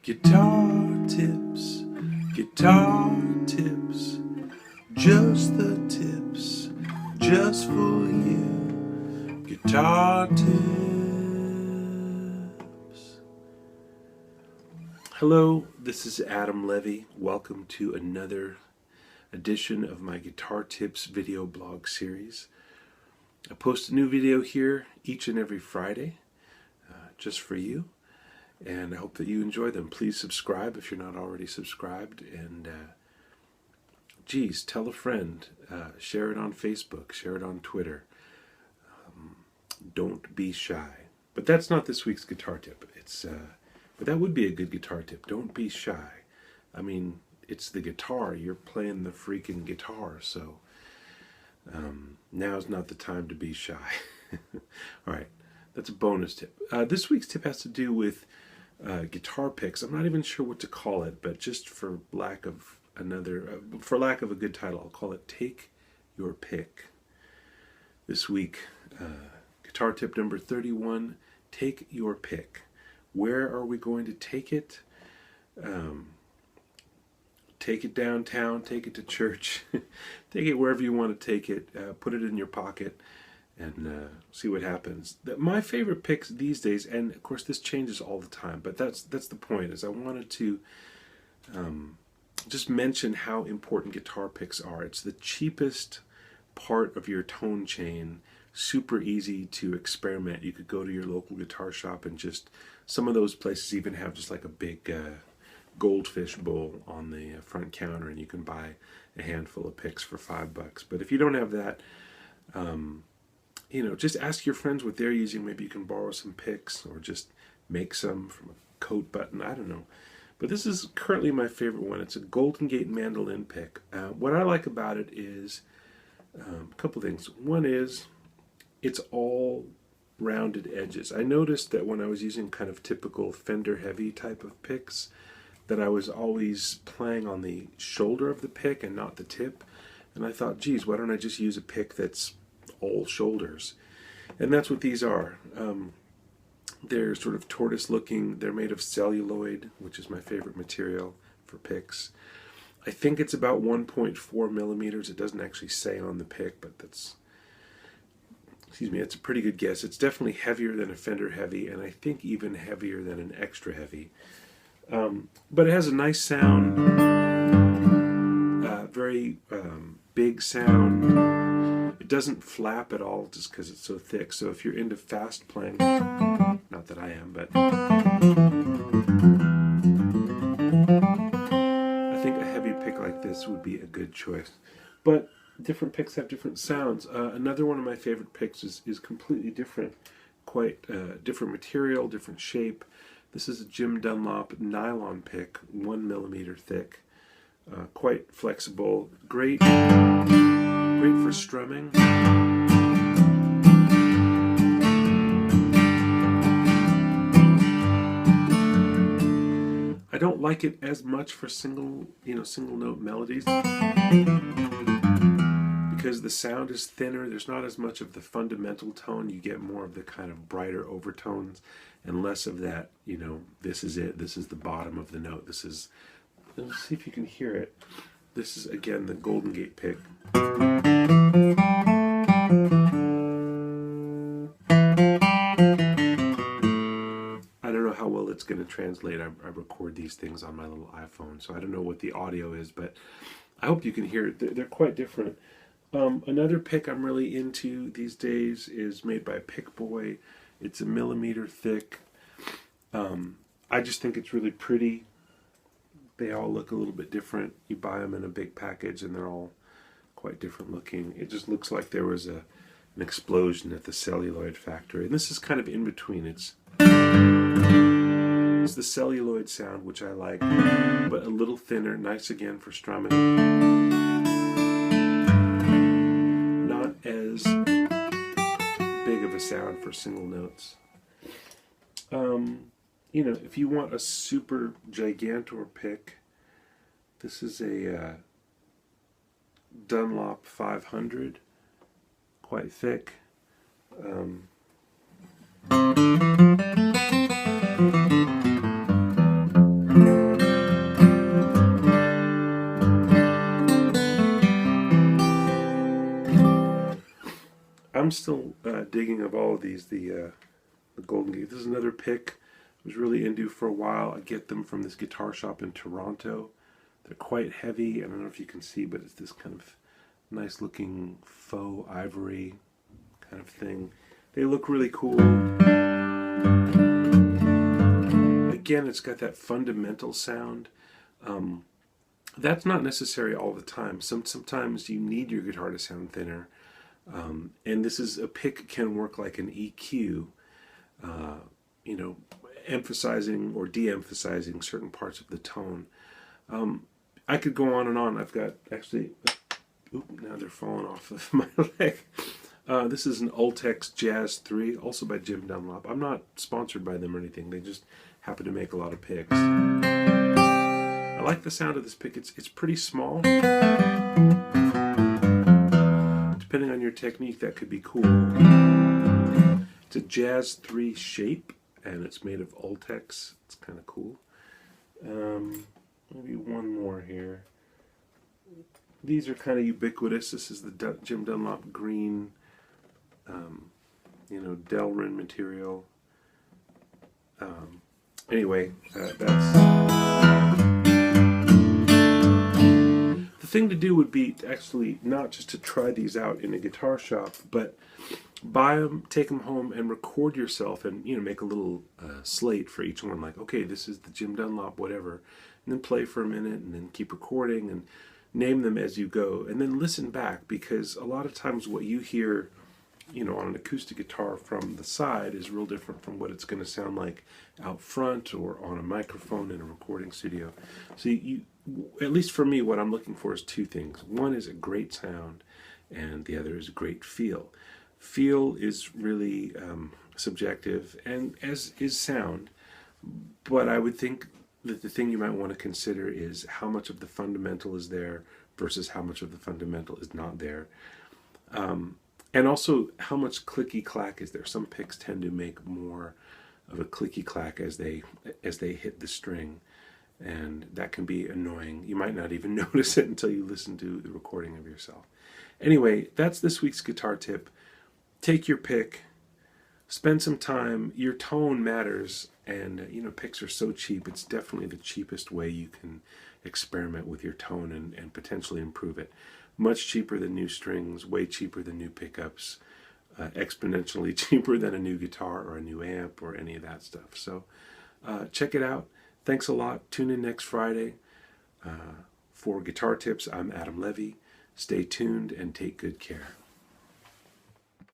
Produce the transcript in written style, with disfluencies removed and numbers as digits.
Guitar tips, just the tips, just for you. Guitar tips. Hello, this is Adam Levy. Welcome to another edition of my Guitar Tips video blog series. I post a new video here each and every Friday, just for you. And I hope that you enjoy them. Please subscribe if you're not already subscribed. And tell a friend. Share it on Facebook. Share it on Twitter. Don't be shy. But that's not this week's guitar tip. But that would be a good guitar tip. Don't be shy. I mean, it's the guitar. You're playing the freaking guitar. So now's not the time to be shy. All right. That's a bonus tip. This week's tip has to do with guitar picks. I'm not even sure what to call it, but just for lack of a good title, I'll call it Take Your Pick. This week, guitar tip number 31, take your pick. Where are we going to take it? Take it downtown, take it to church, take it wherever you want to take it, put it in your pocket, and see what happens. My favorite picks these days, and of course this changes all the time, but that's the point, is I wanted to just mention how important guitar picks are. It's the cheapest part of your tone chain, super easy to experiment. You could go to your local guitar shop and some of those places even have just like a big goldfish bowl on the front counter, and you can buy a handful of picks for $5. But if you don't have that, just ask your friends what they're using. Maybe you can borrow some picks or just make some from a coat button. I don't know. But this is currently my favorite one. It's a Golden Gate Mandolin pick. What I like about it is a couple things. One is it's all rounded edges. I noticed that when I was using kind of typical Fender heavy type of picks, that I was always playing on the shoulder of the pick and not the tip. And I thought, geez, why don't I just use a pick that's all shoulders? And that's what these are. They're sort of tortoise looking. They're made of celluloid, which is my favorite material for picks. I think it's about 1.4 millimeters. It doesn't actually say on the pick, but that's a pretty good guess. It's definitely heavier than a Fender heavy, and I think even heavier than an extra heavy. But it has a nice sound, very big sound. It doesn't flap at all just because it's so thick. So if you're into fast playing, not that I am, but I think a heavy pick like this would be a good choice. But different picks have different sounds. Another one of my favorite picks is completely different, quite different material, different shape. This is a Jim Dunlop Nylon pick, 1 millimeter thick, quite flexible, great for strumming. I don't like it as much for single note melodies, because the sound is thinner. There's not as much of the fundamental tone. You get more of the kind of brighter overtones and less of that, this is it. This is the bottom of the note. Let's see if you can hear it. This is, again, the Golden Gate pick. I don't know how well it's going to translate. I record these things on my little iPhone, so I don't know what the audio is, but I hope you can hear it. They're quite different. Another pick I'm really into these days is made by Pick Boy. It's 1 millimeter thick. I just think it's really pretty. They all look a little bit different. You buy them in a big package and they're all quite different looking. It just looks like there was an explosion at the celluloid factory. And this is kind of in between. It's the celluloid sound, which I like, but a little thinner, nice again for strumming. Not as big of a sound for single notes. If you want a super gigantor pick, this is a Dunlop 500, quite thick. I'm still digging of all of these. The Golden Gate. This is another pick I was really into for a while. I get them from this guitar shop in Toronto. They're quite heavy. I don't know if you can see, but it's this kind of nice looking faux ivory kind of thing. They look really cool. Again, it's got that fundamental sound. That's not necessary all the time. Sometimes you need your guitar to sound thinner. And this is a pick can work like an EQ, you know, emphasizing or de-emphasizing certain parts of the tone. I could go on and on. I've got actually, now they're falling off of my leg. This is an Ultex Jazz 3, also by Jim Dunlop. I'm not sponsored by them or anything. They just happen to make a lot of picks. I like the sound of this pick. It's pretty small. Depending on your technique, that could be cool. It's a Jazz 3 shape, and it's made of Ultex. It's kind of cool. Maybe one more here. These are kind of ubiquitous. This is the Jim Dunlop green, you know, Delrin material. Anyway, that's... The thing to do would be actually not just to try these out in a guitar shop, but buy them, take them home, and record yourself, and you know, make a little slate for each one. Like, okay, this is the Jim Dunlop, whatever, and then play for a minute, and then keep recording, and name them as you go, and then listen back, because a lot of times what you hear, you know, on an acoustic guitar from the side is real different from what it's going to sound like out front or on a microphone in a recording studio. So you, at least for me, what I'm looking for is two things. One is a great sound, and the other is a great feel. Feel is really subjective, and as is sound, but I would think that the thing you might want to consider is how much of the fundamental is there versus how much of the fundamental is not there. And also how much clicky clack is there. Some picks tend to make more of a clicky clack as they hit the string, and that can be annoying. You might not even notice it until you listen to the recording of yourself. Anyway, that's this week's guitar tip. Take your pick, spend some time. Your tone matters, and you know, picks are so cheap. It's definitely the cheapest way you can experiment with your tone and potentially improve it. Much cheaper than new strings, way cheaper than new pickups, exponentially cheaper than a new guitar or a new amp or any of that stuff. So check it out. Thanks a lot. Tune in next Friday for Guitar Tips. I'm Adam Levy. Stay tuned and take good care.